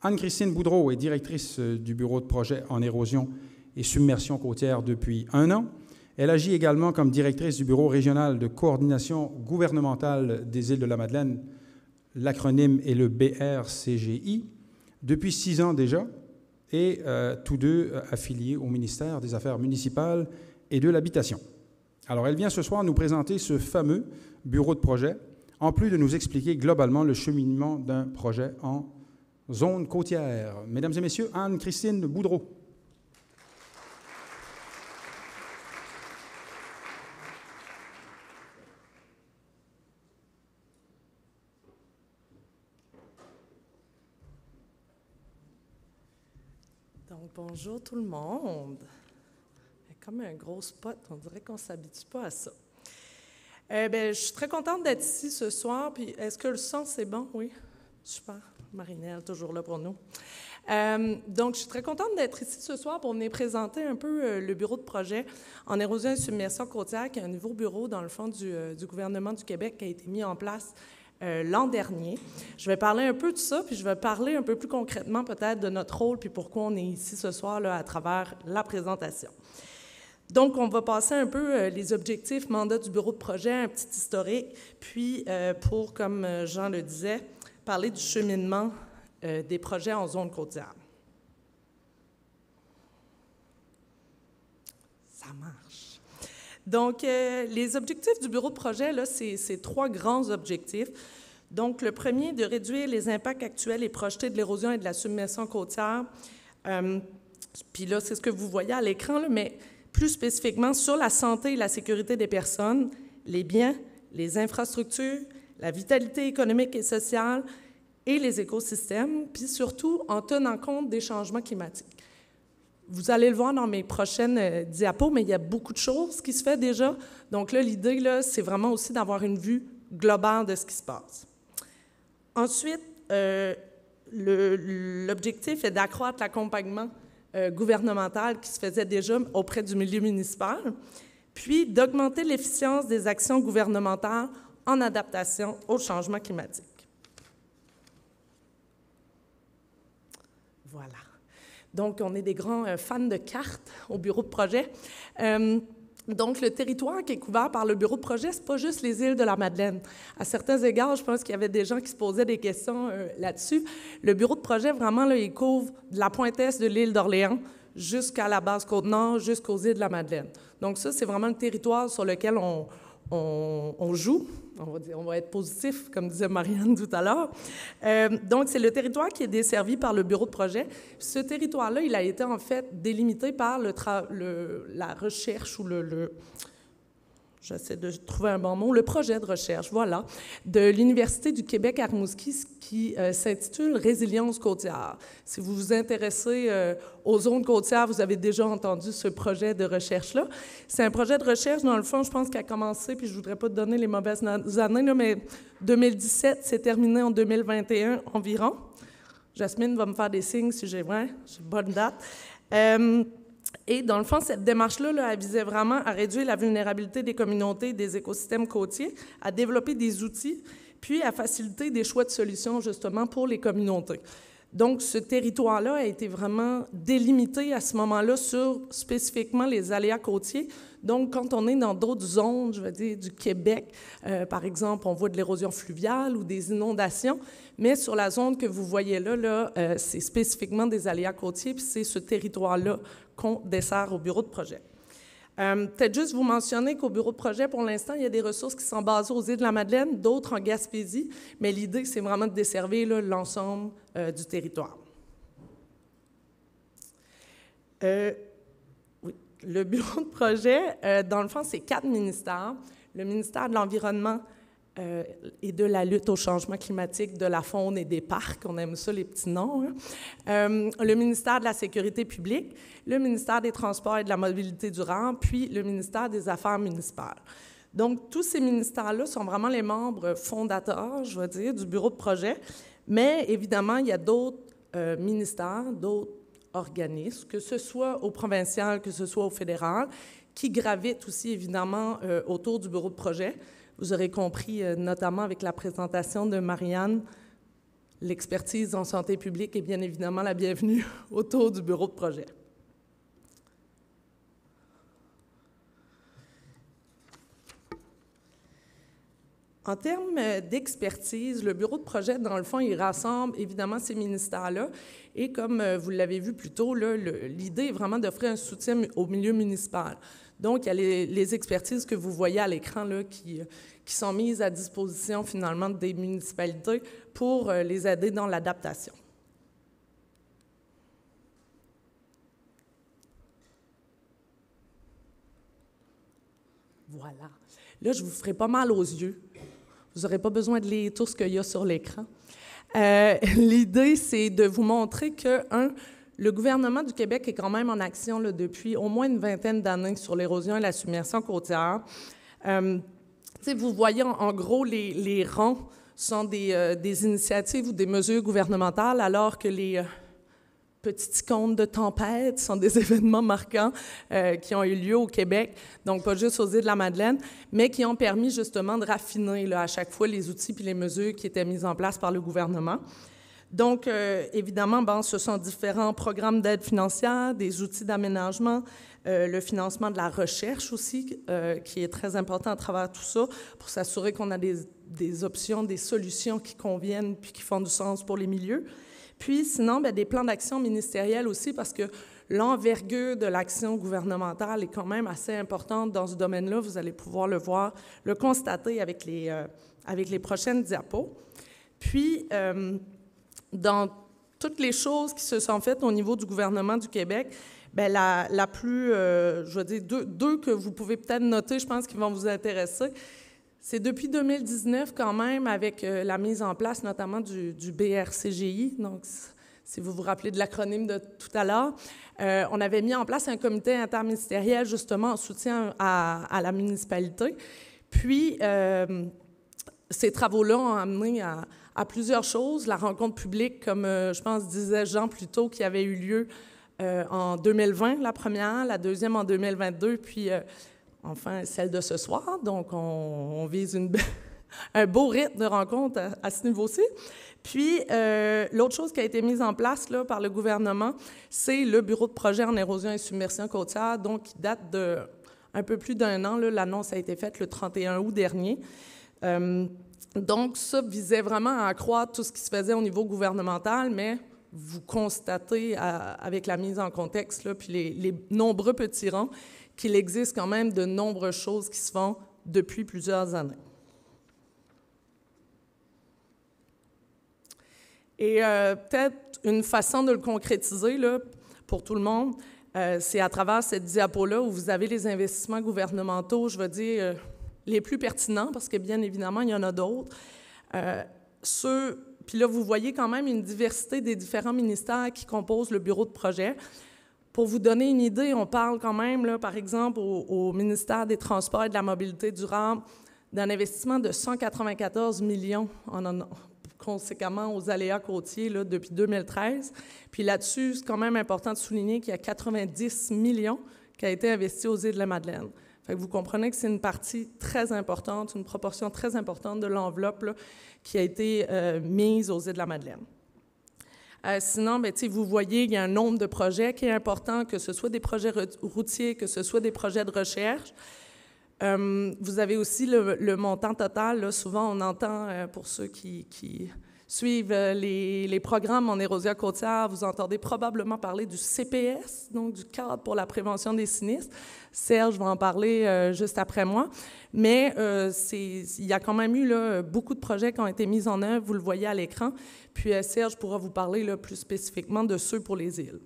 Anne-Christine Boudreau est directrice du bureau de projet en érosion et submersion côtière depuis 1 an. Elle agit également comme directrice du bureau régional de coordination gouvernementale des Îles-de-la-Madeleine. L'acronyme est le BRCGI, depuis 6 ans déjà, et tous deux affiliés au ministère des Affaires municipales et de l'Habitation. Alors, elle vient ce soir nous présenter ce fameux bureau de projet, en plus de nous expliquer globalement le cheminement d'un projet en zone côtière. Mesdames et messieurs, Anne-Christine Boudreau. Donc, bonjour tout le monde. Comme un gros spot, on dirait qu'on ne s'habitue pas à ça. Je suis très contente d'être ici ce soir. Puis, est-ce que le son, c'est bon? Oui? Super. Marinelle, toujours là pour nous. Donc, je suis très contente d'être ici ce soir pour venir présenter un peu le bureau de projet en érosion et submersion côtière, qui est un nouveau bureau, dans le fond, du gouvernement du Québec qui a été mis en place l'an dernier. Je vais parler un peu de ça, puis je vais parler un peu plus concrètement peut-être de notre rôle, puis pourquoi on est ici ce soir là, à travers la présentation. Donc, on va passer un peu les objectifs, mandat du bureau de projet, un petit historique, puis pour, comme Jean le disait, parler du cheminement des projets en zone côtière. Ça marche. Donc, les objectifs du bureau de projet, là, c'est 3 grands objectifs. Donc, le premier, de réduire les impacts actuels et projetés de l'érosion et de la submersion côtière. Puis là, c'est ce que vous voyez à l'écran, là, mais plus spécifiquement sur la santé et la sécurité des personnes, les biens, les infrastructures, la vitalité économique et sociale et les écosystèmes, puis surtout en tenant compte des changements climatiques. Vous allez le voir dans mes prochaines diapos, mais il y a beaucoup de choses qui se font déjà. Donc là, l'idée, là, c'est vraiment aussi d'avoir une vue globale de ce qui se passe. Ensuite, l'objectif est d'accroître l'accompagnement gouvernemental qui se faisait déjà auprès du milieu municipal, puis d'augmenter l'efficience des actions gouvernementales en adaptation au changement climatique. Voilà. Donc, on est des grands fans de cartes au bureau de projet. Donc, le territoire qui est couvert par le bureau de projet, ce n'est pas juste les îles de la Madeleine. À certains égards, je pense qu'il y avait des gens qui se posaient des questions là-dessus. Le bureau de projet, vraiment, là, il couvre de la pointe est de l'île d'Orléans jusqu'à la base Côte-Nord, jusqu'aux îles de la Madeleine. Donc, ça, c'est vraiment le territoire sur lequel on joue. On va être positif, comme disait Marianne tout à l'heure. Donc, c'est le territoire qui est desservi par le bureau de projet. Ce territoire-là, il a été en fait délimité par la recherche ou j'essaie de trouver un bon mot, le projet de recherche, voilà, de l'Université du Québec à Rimouski qui s'intitule « Résilience côtière ». Si vous vous intéressez aux zones côtières, vous avez déjà entendu ce projet de recherche-là. C'est un projet de recherche, dans le fond, je pense, qui a commencé, puis je ne voudrais pas te donner les mauvaises années, là, mais 2017, c'est terminé en 2021 environ. Jasmine va me faire des signes si j'ai bonne date. Et dans le fond, cette démarche-là, là, elle visait vraiment à réduire la vulnérabilité des communautés et des écosystèmes côtiers, à développer des outils, puis à faciliter des choix de solutions, justement, pour les communautés. Donc, ce territoire-là a été vraiment délimité à ce moment-là sur spécifiquement les aléas côtiers. Donc, quand on est dans d'autres zones, je veux dire, du Québec, par exemple, on voit de l'érosion fluviale ou des inondations, mais sur la zone que vous voyez là, c'est spécifiquement des aléas côtiers, puis c'est ce territoire-là qu'on dessert au bureau de projet. Peut-être juste vous mentionner qu'au bureau de projet, pour l'instant, il y a des ressources qui sont basées aux îles de la Madeleine, d'autres en Gaspésie, mais l'idée, c'est vraiment de desservir l'ensemble du territoire. Oui. Le bureau de projet, dans le fond, c'est 4 ministères. Le ministère de l'Environnement et de la lutte au changement climatique, de la faune et des parcs, on aime ça, les petits noms. Hein. Le ministère de la Sécurité publique, le ministère des Transports et de la Mobilité durable, puis le ministère des Affaires municipales. Donc, tous ces ministères-là sont vraiment les membres fondateurs, je veux dire, du bureau de projet, mais évidemment, il y a d'autres ministères, d'autres organismes, que ce soit au provincial, que ce soit au fédéral, qui gravitent aussi, évidemment, autour du bureau de projet. Vous aurez compris, notamment avec la présentation de Marianne, l'expertise en santé publique est bien évidemment la bienvenue autour du bureau de projet. En termes d'expertise, le bureau de projet, dans le fond, il rassemble évidemment ces ministères-là. Et comme vous l'avez vu plus tôt, l'idée est vraiment d'offrir un soutien au milieu municipal. Donc, il y a les expertises que vous voyez à l'écran là, qui sont mises à disposition finalement des municipalités pour les aider dans l'adaptation. Voilà. Là, je vous ferai pas mal aux yeux. Vous n'aurez pas besoin de lire tout ce qu'il y a sur l'écran. L'idée, c'est de vous montrer que, le gouvernement du Québec est quand même en action là, depuis au moins une vingtaine d'années sur l'érosion et la submersion côtière. Vous voyez en gros les rangs sont des initiatives ou des mesures gouvernementales, alors que les petites icônes de tempête sont des événements marquants qui ont eu lieu au Québec, donc pas juste aux Îles-de-la-Madeleine, mais qui ont permis justement de raffiner là, à chaque fois les outils et les mesures qui étaient mises en place par le gouvernement. Donc, évidemment, ce sont différents programmes d'aide financière, des outils d'aménagement, le financement de la recherche aussi, qui est très important à travers tout ça, pour s'assurer qu'on a des options, des solutions qui conviennent puis qui font du sens pour les milieux. Puis, sinon, des plans d'action ministériels aussi, parce que l'envergure de l'action gouvernementale est quand même assez importante dans ce domaine-là. Vous allez pouvoir le voir, le constater avec les prochaines diapos. Puis, dans toutes les choses qui se sont faites au niveau du gouvernement du Québec, la plus, je veux dire, deux que vous pouvez peut-être noter, je pense, qui vont vous intéresser. C'est depuis 2019 quand même, avec la mise en place notamment du BRCGI, donc si vous vous rappelez de l'acronyme de tout à l'heure, on avait mis en place un comité interministériel justement en soutien à la municipalité. Puis, ces travaux-là ont amené à plusieurs choses. La rencontre publique, comme je pense disait Jean plus tôt, qui avait eu lieu en 2020, la première, la deuxième en 2022, puis enfin celle de ce soir. Donc, on vise un beau rythme de rencontre à ce niveau-ci. Puis, l'autre chose qui a été mise en place là, par le gouvernement, c'est le bureau de projet en érosion et submersion côtière, donc qui date de un peu plus d'un an. L'annonce a été faite le 31 août dernier. Donc, ça visait vraiment à accroître tout ce qui se faisait au niveau gouvernemental, mais vous constatez avec la mise en contexte, là, puis les nombreux petits rangs, qu'il existe quand même de nombreuses choses qui se font depuis plusieurs années. Et peut-être une façon de le concrétiser là, pour tout le monde, c'est à travers cette diapo-là où vous avez les investissements gouvernementaux, je veux dire, les plus pertinents, parce que bien évidemment, il y en a d'autres. Puis là, vous voyez quand même une diversité des différents ministères qui composent le bureau de projet. Pour vous donner une idée, on parle quand même, là, par exemple, au ministère des Transports et de la Mobilité durable, d'un investissement de 194 millions conséquemment aux aléas côtiers là, depuis 2013. Puis là-dessus, c'est quand même important de souligner qu'il y a 90 millions qui a été investi aux Îles-de-la-Madeleine. Fait que vous comprenez que c'est une partie très importante, une proportion très importante de l'enveloppe là, qui a été mise aux Îles-de-la-Madeleine. Sinon, vous voyez, il y a un nombre de projets qui est important, que ce soit des projets routiers, que ce soit des projets de recherche. Vous avez aussi le montant total. Là, souvent, on entend, pour ceux qui suivent les programmes en érosion côtière, vous entendez probablement parler du CPS, donc du cadre pour la prévention des sinistres. Serge va en parler juste après moi. Mais il y a quand même eu là, beaucoup de projets qui ont été mis en œuvre, vous le voyez à l'écran. Puis Serge pourra vous parler là, plus spécifiquement de ceux pour les îles.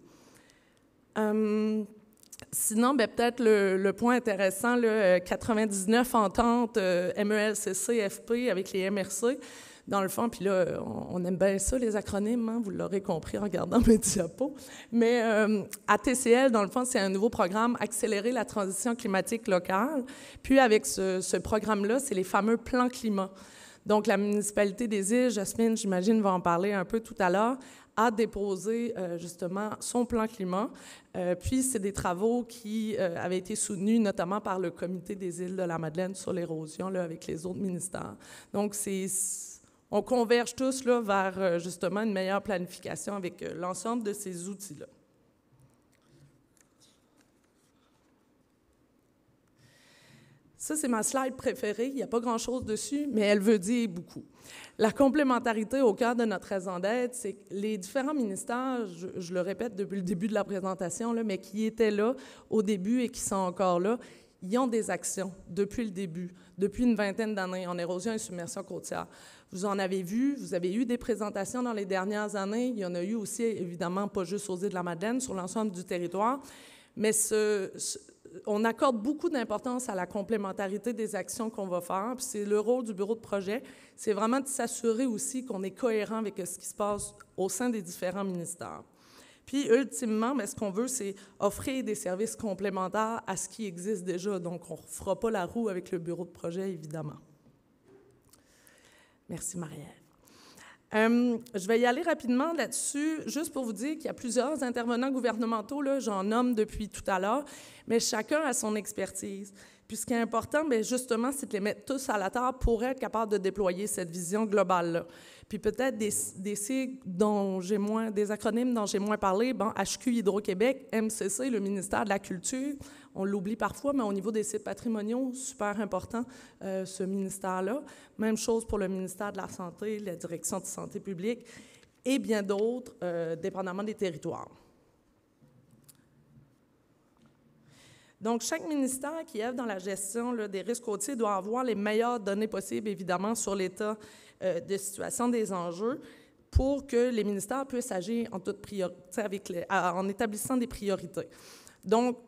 Sinon, peut-être le point intéressant, là, 99 ententes MELCC-FP avec les MRC, dans le fond, puis là, on aime bien ça, les acronymes, hein, vous l'aurez compris en regardant mes diapos. Mais ATCL, dans le fond, c'est un nouveau programme Accélérer la transition climatique locale. Puis avec ce programme-là, c'est les fameux plans climat. Donc, la municipalité des Îles, Jasmine, j'imagine, va en parler un peu tout à l'heure, a déposé justement son plan climat. Puis, c'est des travaux qui avaient été soutenus notamment par le Comité des Îles de la Madeleine sur l'érosion avec les autres ministères. Donc, on converge tous là, vers justement une meilleure planification avec l'ensemble de ces outils-là. Ça, c'est ma slide préférée. Il n'y a pas grand-chose dessus, mais elle veut dire beaucoup. La complémentarité au cœur de notre raison d'être, c'est que les différents ministères, je le répète depuis le début de la présentation, là, mais qui étaient là au début et qui sont encore là, ils ont des actions depuis le début, depuis une vingtaine d'années en érosion et submersion côtière. Vous en avez vu, vous avez eu des présentations dans les dernières années. Il y en a eu aussi, évidemment, pas juste aux Îles-de-la-Madeleine, sur l'ensemble du territoire, mais on accorde beaucoup d'importance à la complémentarité des actions qu'on va faire, puis c'est le rôle du bureau de projet, c'est vraiment de s'assurer aussi qu'on est cohérent avec ce qui se passe au sein des différents ministères. Puis, ultimement, ce qu'on veut, c'est offrir des services complémentaires à ce qui existe déjà, donc on ne fera pas la roue avec le bureau de projet, évidemment. Merci, Marielle. Je vais y aller rapidement là-dessus, juste pour vous dire qu'il y a plusieurs intervenants gouvernementaux, là, j'en nomme depuis tout à l'heure, mais chacun a son expertise. Puis ce qui est important, bien, justement, c'est de les mettre tous à la table pour être capable de déployer cette vision globale-là. Puis peut-être des sigles des acronymes dont j'ai moins parlé, bon, HQ Hydro-Québec, MCC, le ministère de la Culture, on l'oublie parfois, mais au niveau des sites patrimoniaux, super important, ce ministère-là. Même chose pour le ministère de la Santé, la Direction de santé publique, et bien d'autres, dépendamment des territoires. Donc, chaque ministère qui œuvre dans la gestion là, des risques côtiers doit avoir les meilleures données possibles, évidemment, sur l'état de situation des enjeux pour que les ministères puissent agir en toute priorité, en établissant des priorités. Donc,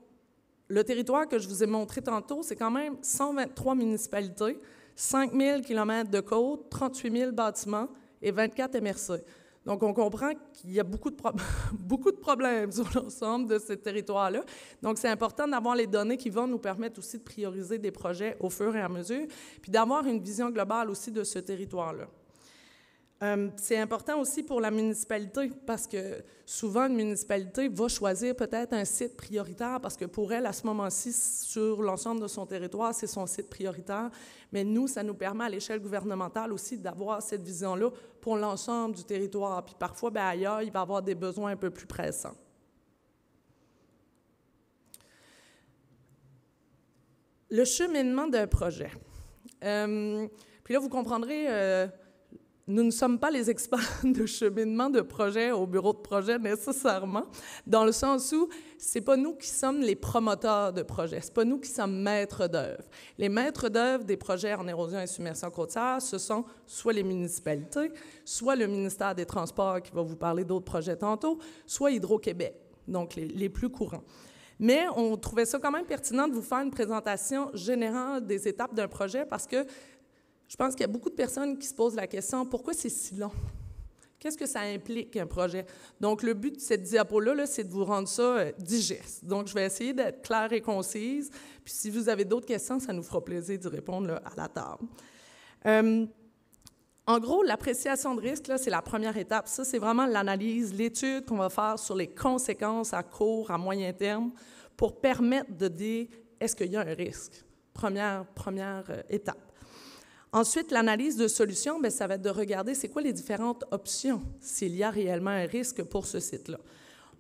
le territoire que je vous ai montré tantôt, c'est quand même 123 municipalités, 5 000 km de côte, 38 000 bâtiments et 24 MRC. Donc, on comprend qu'il y a beaucoup de problèmes sur l'ensemble de ces territoires-là. Donc, c'est important d'avoir les données qui vont nous permettre aussi de prioriser des projets au fur et à mesure, puis d'avoir une vision globale aussi de ce territoire-là. C'est important aussi pour la municipalité parce que souvent, une municipalité va choisir peut-être un site prioritaire parce que pour elle, à ce moment-ci, sur l'ensemble de son territoire, c'est son site prioritaire. Mais nous, ça nous permet à l'échelle gouvernementale aussi d'avoir cette vision-là pour l'ensemble du territoire. Puis parfois, bien, ailleurs, il va y avoir des besoins un peu plus pressants. Le cheminement d'un projet. Puis là, vous comprendrez... nous ne sommes pas les experts de cheminement de projet au bureau de projet nécessairement, dans le sens où c'est pas nous qui sommes les promoteurs de projets, c'est pas nous qui sommes maîtres d'œuvre. Les maîtres d'œuvre des projets en érosion et submersion côtière, ce sont soit les municipalités, soit le ministère des Transports qui va vous parler d'autres projets tantôt, soit Hydro-Québec, donc les plus courants. Mais on trouvait ça quand même pertinent de vous faire une présentation générale des étapes d'un projet parce que je pense qu'il y a beaucoup de personnes qui se posent la question, pourquoi c'est si long? Qu'est-ce que ça implique, un projet? Donc, le but de cette diapo-là, c'est de vous rendre ça digeste. Donc, je vais essayer d'être claire et concise. Puis, si vous avez d'autres questions, ça nous fera plaisir d'y répondre là, à la table. En gros, l'appréciation de risque, là, c'est la première étape. Ça, c'est vraiment l'analyse, l'étude qu'on va faire sur les conséquences à court, à moyen terme, pour permettre de dire, est-ce qu'il y a un risque? Première étape. Ensuite, l'analyse de solutions, bien, ça va être de regarder c'est quoi les différentes options s'il y a réellement un risque pour ce site-là.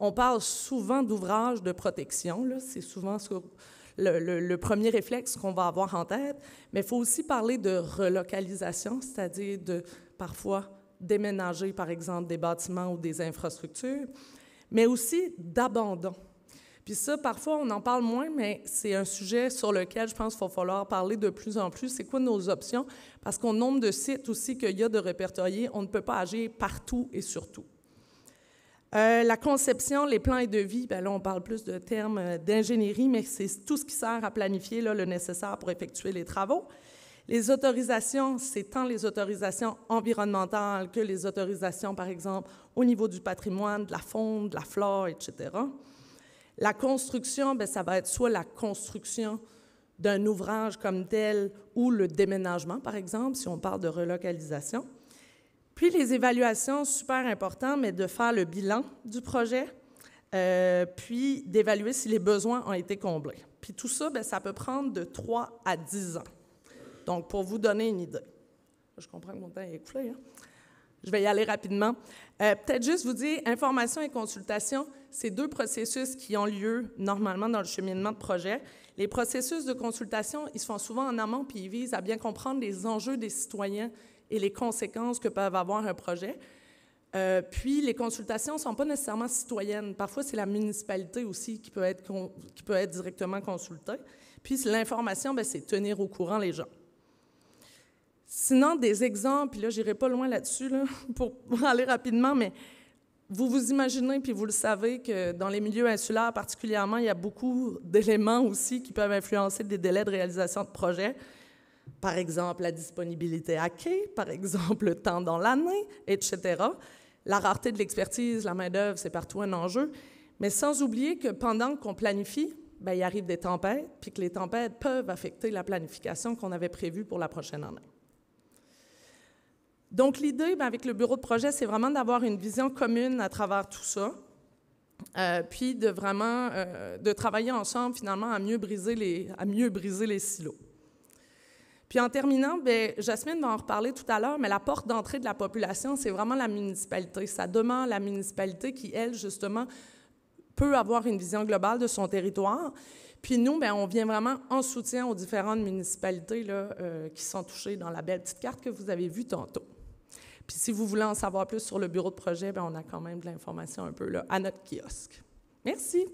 On parle souvent d'ouvrages de protection, c'est souvent le premier réflexe qu'on va avoir en tête, mais il faut aussi parler de relocalisation, c'est-à-dire de parfois déménager, par exemple, des bâtiments ou des infrastructures, mais aussi d'abandon. Puis ça, parfois, on en parle moins, mais c'est un sujet sur lequel je pense qu'il va falloir parler de plus en plus. C'est quoi nos options? Parce qu'au nombre de sites aussi qu'il y a de répertoriés, on ne peut pas agir partout et sur tout. La conception, les plans et devis, bien là, on parle plus de termes d'ingénierie, mais c'est tout ce qui sert à planifier là, le nécessaire pour effectuer les travaux. Les autorisations, c'est tant les autorisations environnementales que les autorisations, par exemple, au niveau du patrimoine, de la faune, de la flore, etc. La construction, bien, ça va être soit la construction d'un ouvrage comme tel ou le déménagement, par exemple, si on parle de relocalisation. Puis les évaluations, super important, mais de faire le bilan du projet, puis d'évaluer si les besoins ont été comblés. Puis tout ça, bien, ça peut prendre de 3 à 10 ans. Donc, pour vous donner une idée. Je comprends que mon temps est écoulé, hein? Je vais y aller rapidement. Peut-être juste vous dire, information et consultation, c'est deux processus qui ont lieu normalement dans le cheminement de projet. Les processus de consultation, ils se font souvent en amont, puis ils visent à bien comprendre les enjeux des citoyens et les conséquences que peuvent avoir un projet. Puis, les consultations ne sont pas nécessairement citoyennes. Parfois, c'est la municipalité aussi qui peut être directement consultée. Puis, l'information, bien, c'est tenir au courant les gens. Sinon, des exemples, puis là, je n'irai pas loin là-dessus là, pour aller rapidement, mais vous vous imaginez, puis vous le savez, que dans les milieux insulaires particulièrement, il y a beaucoup d'éléments aussi qui peuvent influencer des délais de réalisation de projets. Par exemple, la disponibilité à quai, par exemple, le temps dans l'année, etc. La rareté de l'expertise, la main-d'œuvre, c'est partout un enjeu. Mais sans oublier que pendant qu'on planifie, bien, il arrive des tempêtes, puis que les tempêtes peuvent affecter la planification qu'on avait prévue pour la prochaine année. Donc, l'idée, bien, avec le bureau de projet, c'est vraiment d'avoir une vision commune à travers tout ça, puis de vraiment de travailler ensemble, finalement, à mieux briser les silos. Puis en terminant, bien, Jasmine va en reparler tout à l'heure, mais la porte d'entrée de la population, c'est vraiment la municipalité. Ça demande la municipalité qui, elle, justement, peut avoir une vision globale de son territoire. Puis nous, bien, on vient vraiment en soutien aux différentes municipalités là, qui sont touchées dans la belle petite carte que vous avez vue tantôt. Puis si vous voulez en savoir plus sur le bureau de projet, bien, on a quand même de l'information un peu là, à notre kiosque. Merci.